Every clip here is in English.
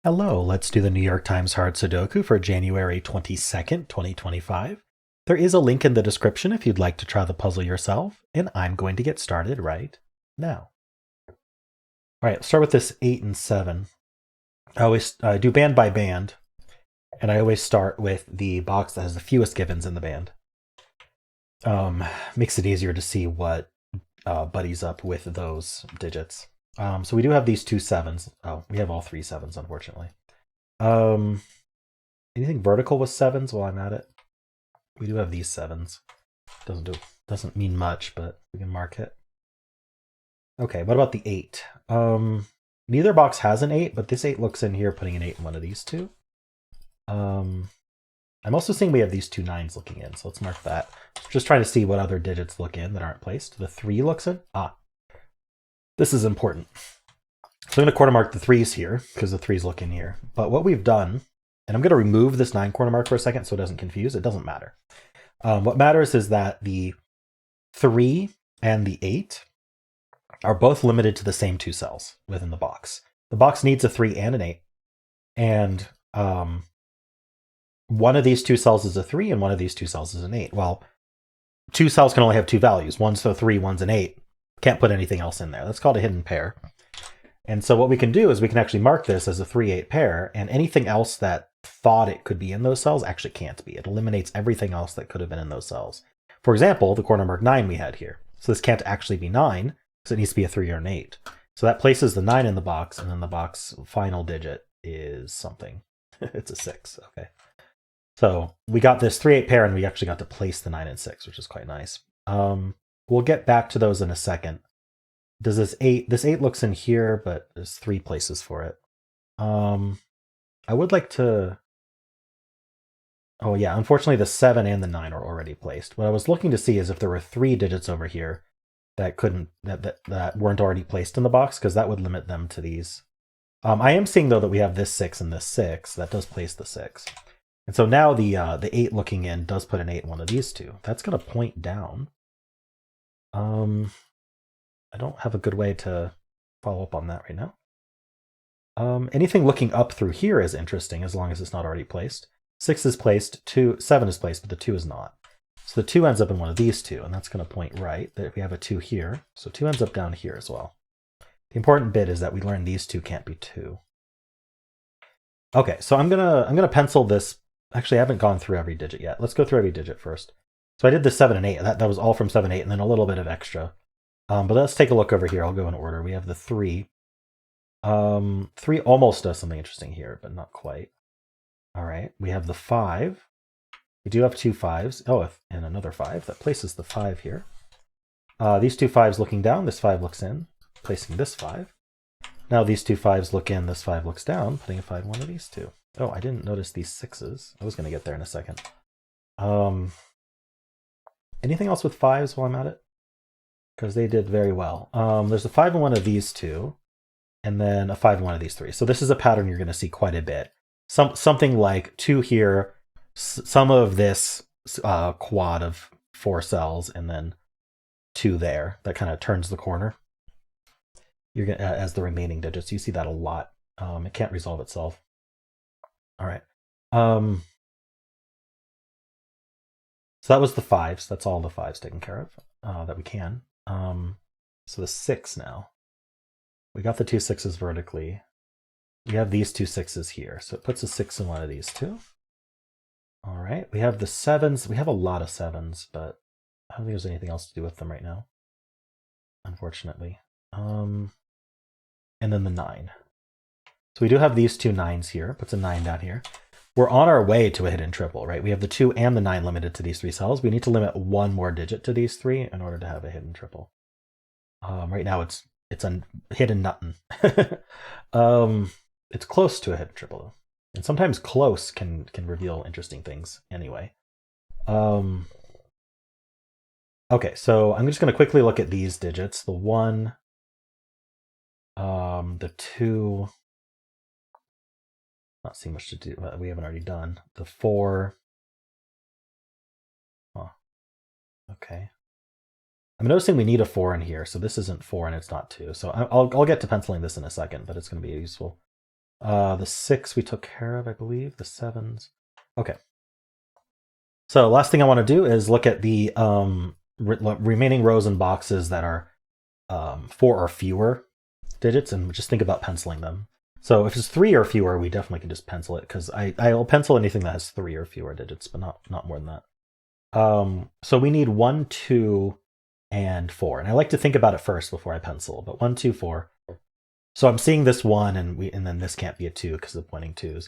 Hello, let's do the New York Times Hard Sudoku for January 22nd, 2025. There is a link in the description if you'd like to try the puzzle yourself, and I'm going to get started right now. All right, let's start with this 8 and 7. I always do band by band, and I always start with the box that has the fewest givens in the band. Makes it easier to see what buddies up with those digits. So we do have these two sevens. Oh, we have all three sevens, unfortunately. Um, Anything vertical with sevens while I'm at it? We do have these sevens. Doesn't mean much, but we can mark it. Okay, what about the 8? Neither box has an 8, but this 8 looks in here, putting an 8 in one of these two. I'm also seeing we have these two 9s looking in, so let's mark that. Just trying to see what other digits look in that aren't placed. The 3 looks in. This is important. So I'm going to quarter mark the 3s here, because the 3s look in here. But what we've done, and I'm going to remove this 9 corner mark for a second so it doesn't confuse. It doesn't matter. What matters is that the 3 and the 8 are both limited to the same two cells within the box. The box needs a 3 and an 8. And one of these two cells is a 3 and one of these two cells is an 8. Well, two cells can only have two values. One's a 3, one's an 8. Can't put anything else in there. That's called a hidden pair. And so what we can do is we can actually mark this as a 3-8 pair, and anything else that thought it could be in those cells actually can't be. It eliminates everything else that could have been in those cells. For example, the corner mark 9 we had here. So this can't actually be 9, because it needs to be a 3 or an 8. So that places the 9 in the box, and then the box final digit is something. It's a 6, okay. So we got this 3-8 pair, and we actually got to place the 9 and 6, which is quite nice. We'll get back to those in a second. Does this 8 looks in here, but there's 3 places for it. I would like to. Oh yeah, unfortunately the 7 and the 9 are already placed. What I was looking to see is if there were 3 digits over here that weren't already placed in the box, because that would limit them to these. I am seeing though that we have this 6 and this 6. That does place the 6. And so now the 8 looking in does put an 8 in one of these two. That's going to point down. I don't have a good way to follow up on that right now. Anything looking up through here is interesting as long as it's not already placed. 6 is placed, 7 is placed, but the 2 is not. So the 2 ends up in one of these two, and that's going to point right. That we have a 2 here, so 2 ends up down here as well. The important bit is that we learn these two can't be 2. Okay, so I'm gonna pencil this. Actually, I haven't gone through every digit yet. Let's go through every digit first. So I did the 7 and 8. That was all from 7, 8, and then a little bit of extra. But let's take a look over here. I'll go in order. We have the 3. 3 almost does something interesting here, but not quite. All right. We have the 5. We do have 2 5s. Oh, and another 5. That places the 5 here. These 2 5s looking down. This 5 looks in, placing this 5. Now these 2 5s look in. This 5 looks down, putting a 5 in one of these two. Oh, I didn't notice these 6s. I was going to get there in a second. Anything else with 5s while I'm at it? Because they did very well. There's a 5 in one of these two, and then a 5 in one of these three. So this is a pattern you're going to see quite a bit. Something like 2 here, some of this quad of 4 cells, and then 2 there. That kind of turns the corner. You're gonna, as the remaining digits. You see that a lot. It can't resolve itself. All right. So that was the 5s. That's all the 5s taken care of that we can. So the 6 now. We got the 2 6s vertically. We have these 2 6s here. So it puts a 6 in one of these two. All right. We have the 7s. We have a lot of 7s, but I don't think there's anything else to do with them right now, unfortunately. And then the 9. So we do have these two 9s here. Puts a 9 down here. We're on our way to a hidden triple, right? We have the 2 and the 9 limited to these 3 cells. We need to limit one more digit to these 3 in order to have a hidden triple. Right now it's a hidden nuttin. It's close to a hidden triple though. And sometimes close can reveal interesting things anyway. Okay, so I'm just going to quickly look at these digits. The 1, the 2, not seeing much to do. We haven't already done. The 4. Oh, okay. I'm noticing we need a 4 in here, so this isn't 4 and it's not 2. So I'll get to penciling this in a second, but it's going to be useful. The 6 we took care of, I believe. The 7s. Okay. So last thing I want to do is look at the remaining rows and boxes that are 4 or fewer digits, and just think about penciling them. So if it's 3 or fewer, we definitely can just pencil it, because I'll pencil anything that has 3 or fewer digits, but not more than that. So we need 1, 2, and 4. And I like to think about it first before I pencil, but 1, 2, 4. So I'm seeing this 1, and then this can't be a 2 because of pointing 2s.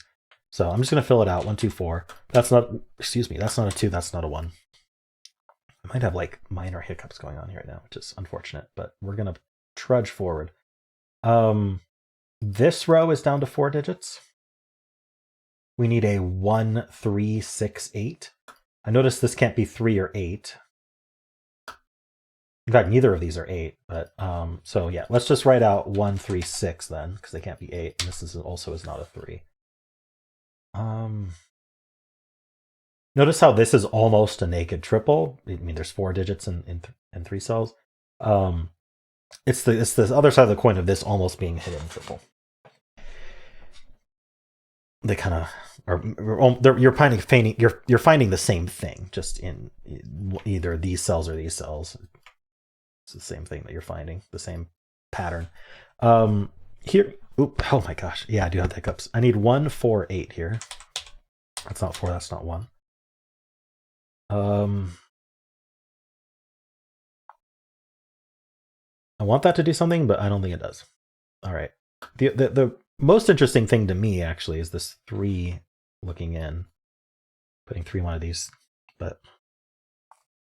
So I'm just going to fill it out. 1, 2, 4. That's not, excuse me, that's not a 2, that's not a 1. I might have like minor hiccups going on here right now, which is unfortunate, but we're going to trudge forward. This row is down to 4 digits. We need a 1, 3, 6, 8. I notice this can't be 3 or 8. In fact, neither of these are 8, but so yeah, let's just write out 1, 3, 6 then, because they can't be 8, and this also is not a 3. Notice how this is almost a naked triple. I mean, there's 4 digits in 3 cells. It's the other side of the coin of this almost being a hidden triple. They kind of are. You're finding the same thing, just in either these cells or these cells. It's the same thing that you're finding, the same pattern. Here, oh my gosh, yeah, I do have hiccups. I need 1, 4, 8 here. That's not 4. That's not 1. I want that to do something, but I don't think it does. All right. The most interesting thing to me actually is this 3 looking in, putting 3 in one of these, but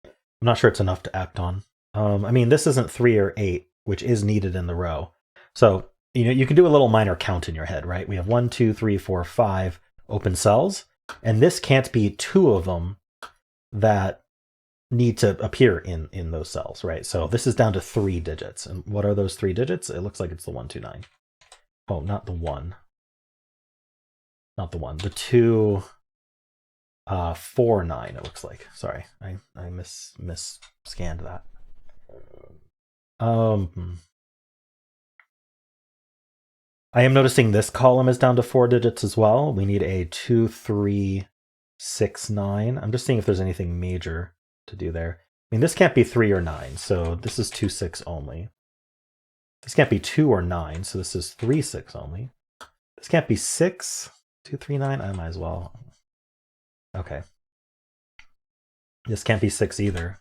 I'm not sure it's enough to act on. I mean, this isn't 3 or 8, which is needed in the row. So, you can do a little minor count in your head, right? We have 1, 2, 3, 4, 5 open cells, and this can't be 2 of them that need to appear in those cells, right? So this is down to 3 digits. And what are those 3 digits? It looks like it's the 1, 2, 9. Oh, not the 1. Not the 1. The 2, 4, 9, it looks like. Sorry, I scanned that. I am noticing this column is down to 4 digits as well. We need a 2, 3, 6, 9. I'm just seeing if there's anything major to do there. I mean, this can't be 3 or 9, so this is 2, 6 only. This can't be 2 or 9, so this is 3, 6 only. This can't be 6, 2, 3, 9. I might as well. Okay. This can't be 6 either.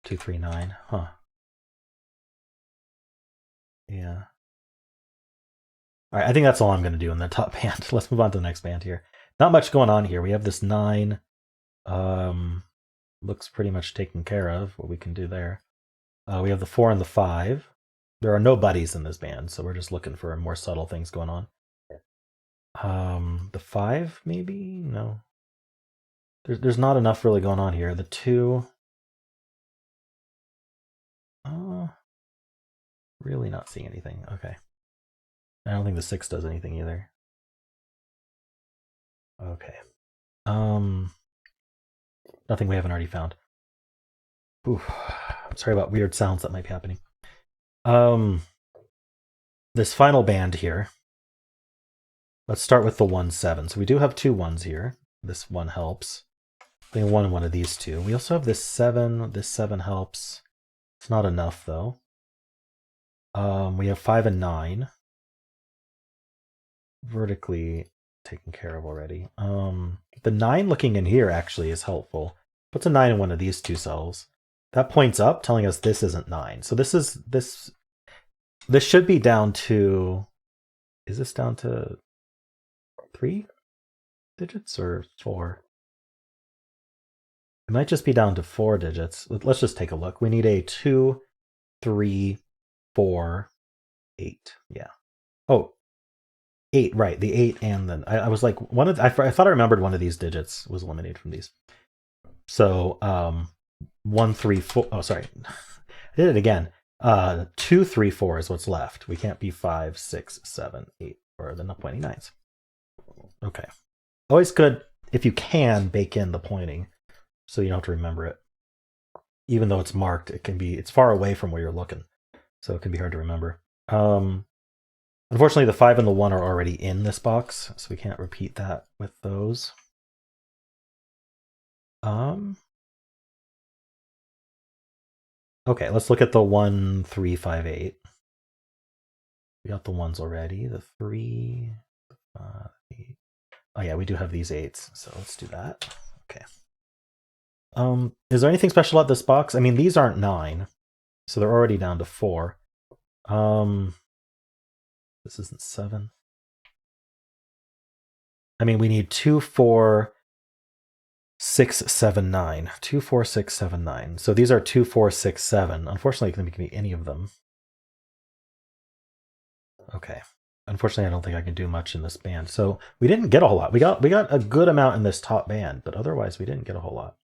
2, 3, 9. Huh. Yeah. All right, I think that's all I'm going to do in the top band. Let's move on to the next band here. Not much going on here. We have this 9. Looks pretty much taken care of, what we can do there. We have the 4 and the 5. There are no buddies in this band, so we're just looking for more subtle things going on. The 5, maybe? No. There's not enough really going on here. The 2... really not seeing anything. Okay. I don't think the 6 does anything either. Okay. Nothing we haven't already found. Ooh, I'm sorry about weird sounds that might be happening. This final band here. Let's start with the 1, 7. So we do have 2 1s here. This 1 helps. I think 1 and 1 of these 2. We also have this 7. This 7 helps. It's not enough though. We have 5 and 9. Vertically taken care of already. The 9 looking in here actually is helpful. Puts a 9 in one of these 2 cells. That points up, telling us this isn't 9. So this should be down to... Is this down to 3 digits or 4? It might just be down to 4 digits. Let's just take a look. We need a 2, 3, 4, 8. Yeah. Oh, 8, right. The 8 and then I was like, I thought I remembered one of these digits was eliminated from these. So 1, 3, 4. Oh, sorry. I did it again. 2, 3, 4 is what's left. We can't be 5, 6, 7, 8, or the pointing 9s. Okay. Always good if you can bake in the pointing, so you don't have to remember it. Even though it's marked, it's far away from where you're looking, so it can be hard to remember. Unfortunately, the 5 and the 1 are already in this box, so we can't repeat that with those. Okay, let's look at the 1, 3, 5, 8. We got the 1s already. The 3, 5, 8. Oh yeah, we do have these 8s, so let's do that. Okay. Is there anything special about this box? I mean, these aren't 9, so they're already down to 4. This isn't 7. I mean, we need 2, 4, 6, 7, 9. 2, 4, 6, 7, 9. So these are 2, 4, 6, 7. Unfortunately, it can be any of them. Okay. Unfortunately, I don't think I can do much in this band. So we didn't get a whole lot. We got a good amount in this top band, but otherwise we didn't get a whole lot.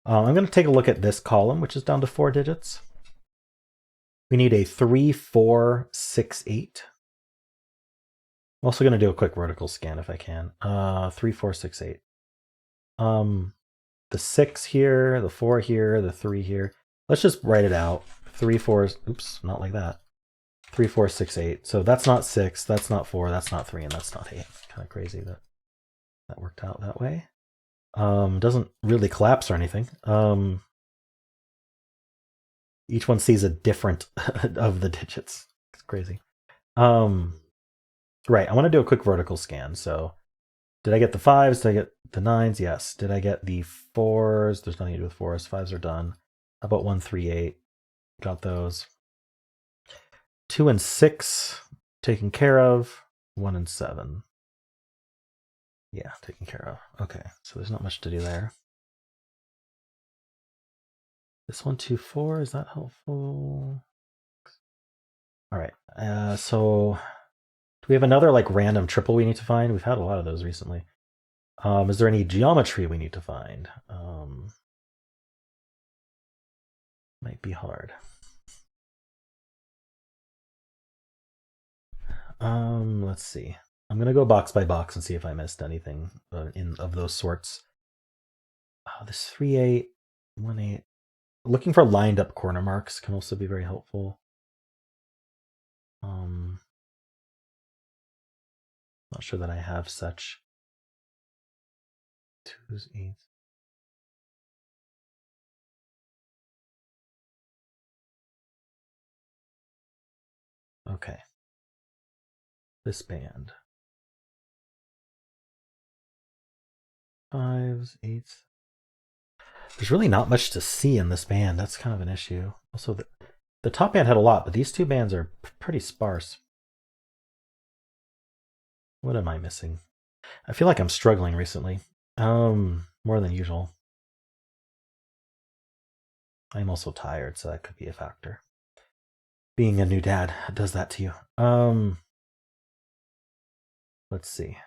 I'm going to take a look at this column, which is down to 4 digits. We need a 3, 4, 6, 8. I'm also going to do a quick vertical scan if I can. 3, 4, 6, 8. The 6 here, the 4 here, the 3 here. Let's just write it out. 3, 4, oops, not like that. 3, 4, 6, 8. So that's not 6, that's not 4, that's not 3, and that's not 8. Kind of crazy that that worked out that way. Doesn't really collapse or anything. Each one sees a different of the digits. It's crazy. Right, I want to do a quick vertical scan. So did I get the 5s? Did I get the 9s? Yes. Did I get the 4s? There's nothing to do with 4s. 5s are done. How about 1, 3, 8? Got those. 2 and 6 taken care of. 1 and 7. Yeah, taken care of. Okay, so there's not much to do there. This 1, 2, 4, is that helpful? All right, so do we have another like random triple we need to find? We've had a lot of those recently. Is there any geometry we need to find? Might be hard. Let's see. I'm gonna go box by box and see if I missed anything of those sorts. This 3, 8, 1, 8. Looking for lined up corner marks can also be very helpful. Not sure that I have such. 2s, 8s. Okay. This band. 5s, 8s. There's really not much to see in this band. That's kind of an issue. Also, the top band had a lot, but these two bands are pretty sparse. What am I missing? I feel like I'm struggling recently. More than usual. I'm also tired, so that could be a factor. Being a new dad does that to you. Let's see.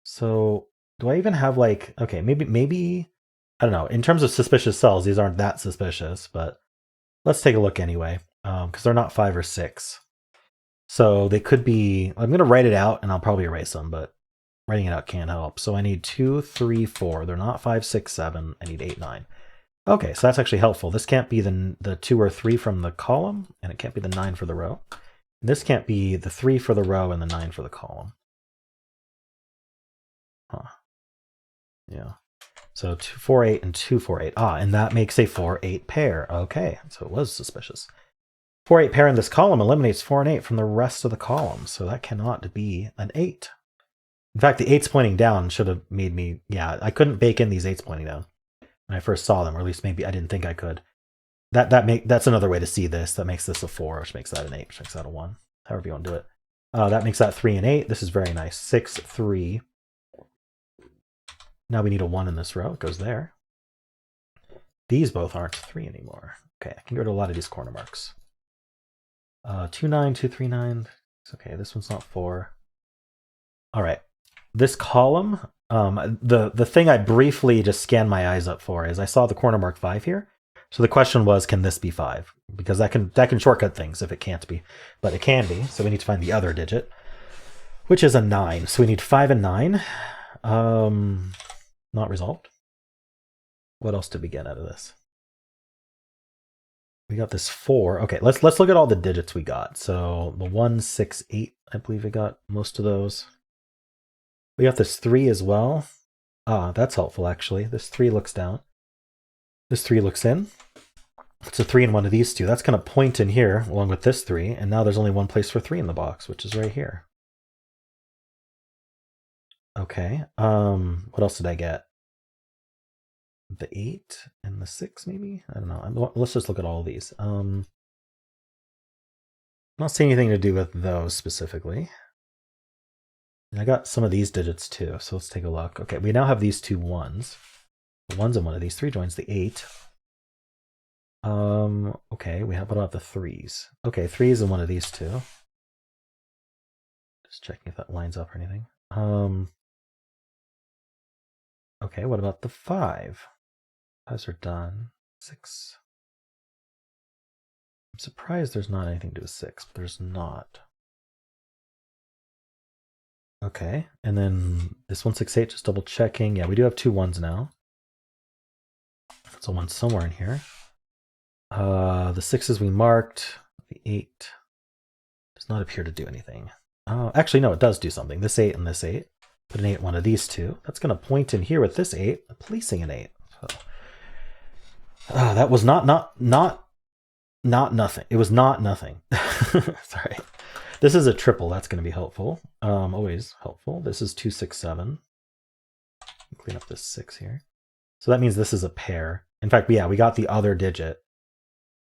So do I even have like, okay, maybe, I don't know. In terms of suspicious cells, these aren't that suspicious, but let's take a look anyway, because they're not 5 or 6. So they could be, I'm going to write it out and I'll probably erase them, but writing it out can't help. So I need 2, 3, 4. They're not 5, 6, 7. I need 8, 9. Okay, so that's actually helpful. This can't be the 2 or 3 from the column, and it can't be the 9 for the row. This can't be the 3 for the row and the 9 for the column. Huh. Yeah. So 2, 4, 8 and 2, 4, 8. And that makes a 4, 8 pair. Okay, so it was suspicious. 4, 8 pair in this column eliminates 4 and 8 from the rest of the column, so that cannot be an 8. In fact, the 8s pointing down should have made me, yeah, I couldn't bake in these 8s pointing down when I first saw them, or at least maybe I didn't think I could. That's another way to see this. That makes this a 4, which makes that an 8, which makes that a 1. However you want to do it. That makes that 3 and 8. This is very nice. 6, 3. Now we need a 1 in this row. It goes there. These both aren't 3 anymore. Okay, I can get rid of a lot of these corner marks. 2, 9, 2, 3, 9. Okay, this one's not 4. All right. This column, the thing I briefly just scanned my eyes up for is I saw the corner mark 5 here. So the question was, can this be 5? Because that can shortcut things if it can't be, but it can be. So we need to find the other digit, which is a 9. So we need 5 and 9. Not resolved. What else did we get out of this? We got this 4. Okay, let's look at all the digits we got. So the 1, 6, 8, I believe we got most of those. We got this 3 as well. Ah, that's helpful actually. This 3 looks down. This 3 looks in. It's a 3 in one of these two. That's going to point in here along with this 3, and now there's only one place for 3 in the box, which is right here. Okay. What else did I get? The 8 and the 6, maybe? I don't know. Let's just look at all of these. I'm not seeing anything to do with those specifically. I got some of these digits too, so let's take a look. Okay, we now have these two 1s. The 1's in one of these 3 joins the 8. Okay, what about the 3's? Okay, 3's in one of these two. Just checking if that lines up or anything. Okay, what about the 5? 5's are done. 6. I'm surprised there's not anything to do with 6, but there's not. Okay, and then this 168, just double checking. Yeah, we do have two 1s now. So 1 somewhere in here. The 6s we marked. The 8 does not appear to do anything. Actually, no, it does do something. This 8 and this 8. Put an 8 in one of these two. That's going to point in here with this 8, placing an 8. So, that was not nothing. It was not nothing. Sorry. This is a triple. That's going to be helpful. Always helpful. This is 2, 6, 7. Clean up this 6 here. So that means this is a pair. In fact, yeah, we got the other digit.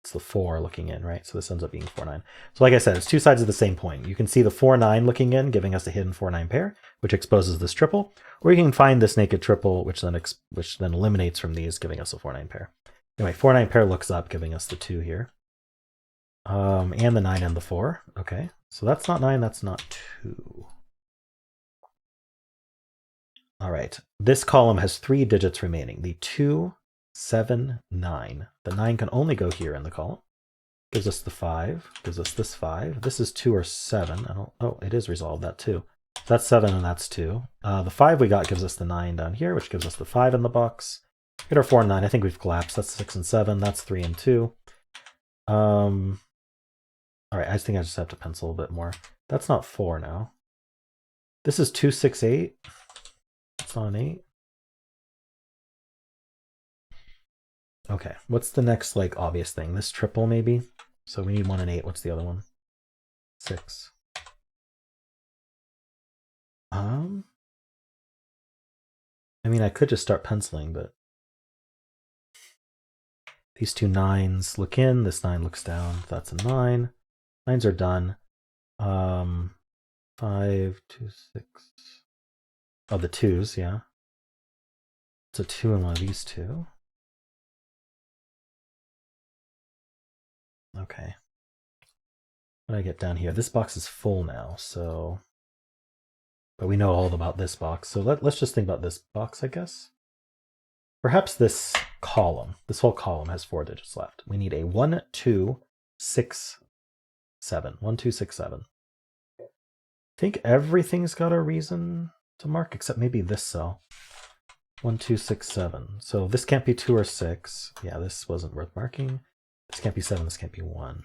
It's the 4 looking in, right? So this ends up being 4, 9. So like I said, it's two sides of the same coin. You can see the 4, 9 looking in, giving us a hidden 4, 9 pair, which exposes this triple. Or you can find this naked triple, which then eliminates from these, giving us a 4, 9 pair. Anyway, 4, 9 pair looks up, giving us the 2 here. And the 9 and the 4. Okay, so that's not 9, that's not 2. All right, this column has 3 digits remaining. The 2, 7, 9. The 9 can only go here in the column. Gives us the 5. Gives us this 5. This is 2 or 7. Oh, it is resolved, that too. That's 7 and that's 2. The 5 we got gives us the 9 down here, which gives us the 5 in the box. Get our 4 and 9. I think we've collapsed. That's 6 and 7. That's 3 and 2. All right, I think I just have to pencil a bit more. That's not 4 now. This is 2, 6, 8. It's not an 8. Okay, what's the next obvious thing? This triple maybe? So we need 1 and 8. What's the other one? 6. I mean, I could just start penciling, but these two 9s look in. This 9 looks down. That's a 9. 9s are done. 5, 2, 6. Oh, the 2s, yeah. It's a 2 in one of these two. Okay. What do I get down here? This box is full now, so... But we know all about this box, so let's just think about this box, I guess. Perhaps this column, this whole column has 4 digits left. We need a 1, 2, 6, 7. 1, 2, 6, 7. I think everything's got a reason to mark, except maybe this cell. 1, 2, 6, 7. So this can't be 2 or 6. Yeah, this wasn't worth marking. This can't be 7, this can't be 1.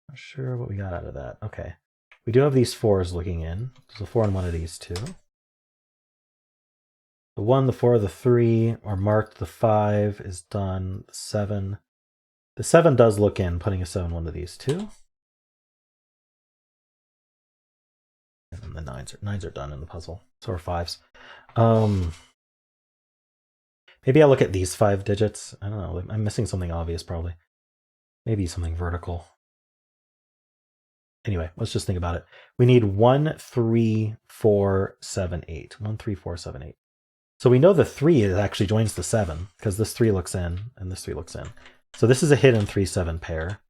Not sure what we got out of that. Okay. We do have these 4s looking in. There's a 4 in one of these two. The 1, the 4, the 3 are marked. The 5 is done. The 7. The 7 does look in, putting a 7 in one of these two. And then the 9s are done in the puzzle. So are 5s. Maybe I'll look at these 5 digits. I don't know. I'm missing something obvious, probably. Maybe something vertical. Anyway, let's just think about it. We need 1, 3, 4, 7, 8. 1, 3, 4, 7, 8. So we know the 3 actually joins the 7, because this 3 looks in, and this 3 looks in. So this is a hidden 3, 7 pair.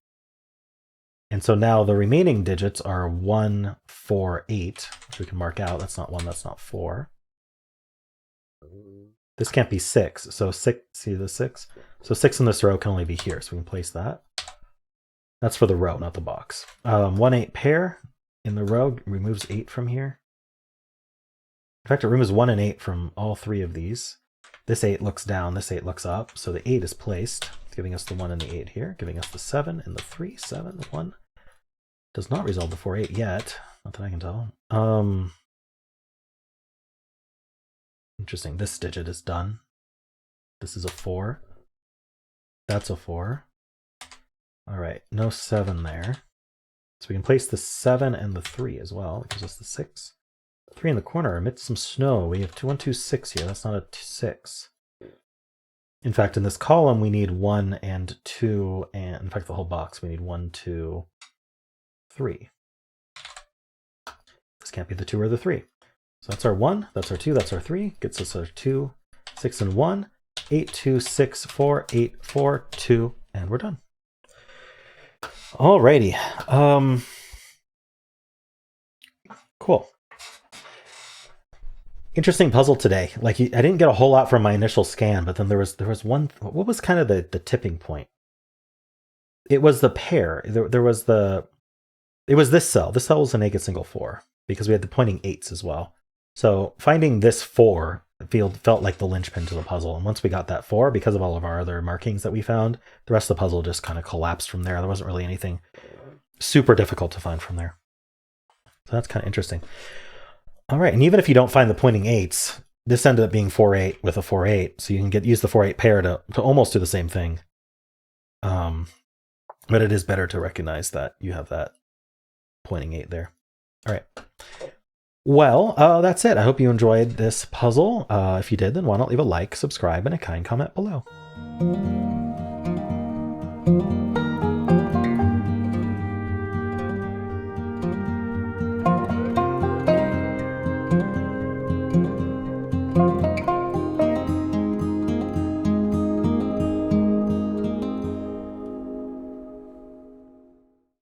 And so now the remaining digits are 1, 4, 8, which we can mark out. That's not 1, that's not 4. This can't be 6. So 6, see the 6? So 6 in this row can only be here, so we can place that. That's for the row, not the box. 1, 8 pair in the row removes 8 from here. In fact, it removes 1 and 8 from all 3 of these. This 8 looks down, this 8 looks up, so the 8 is placed, giving us the 1 and the 8 here, giving us the 7 and the 3, 7, 1. Does not resolve the 4, 8 yet, not that I can tell. Interesting, this digit is done. This is a 4. That's a 4. All right, no 7 there. So we can place the 7 and the 3 as well. It gives us the 6. 3 in the corner amidst some snow. We have 2, 1, 2, 6 here. That's not a 6. In fact, in this column, we need 1 and 2. And in fact, the whole box, we need 1, 2, 3. This can't be the 2 or the 3. So that's our 1, that's our 2, that's our 3. Gets us our 2, 6, and 1. 8, 2, 6, 4, 8, 4, 2. And we're done. Alrighty. Cool. Interesting puzzle today. Like, I didn't get a whole lot from my initial scan, but then there was one. What was kind of the tipping point? It was the pair. There was the. It was this cell. This cell was a naked single 4 because we had the pointing 8s as well. So finding this 4 felt like the linchpin to the puzzle. And once we got that 4, because of all of our other markings that we found, the rest of the puzzle just kind of collapsed from there. There wasn't really anything super difficult to find from there. So that's kind of interesting. All right, and even if you don't find the pointing 8s, this ended up being 4, 8 with a 4, 8, so you can use the 4, 8 pair to almost do the same thing. But it is better to recognize that you have that pointing 8 there. All right. Well, that's it. I hope you enjoyed this puzzle. If you did, then why not leave a like, subscribe, and a kind comment below.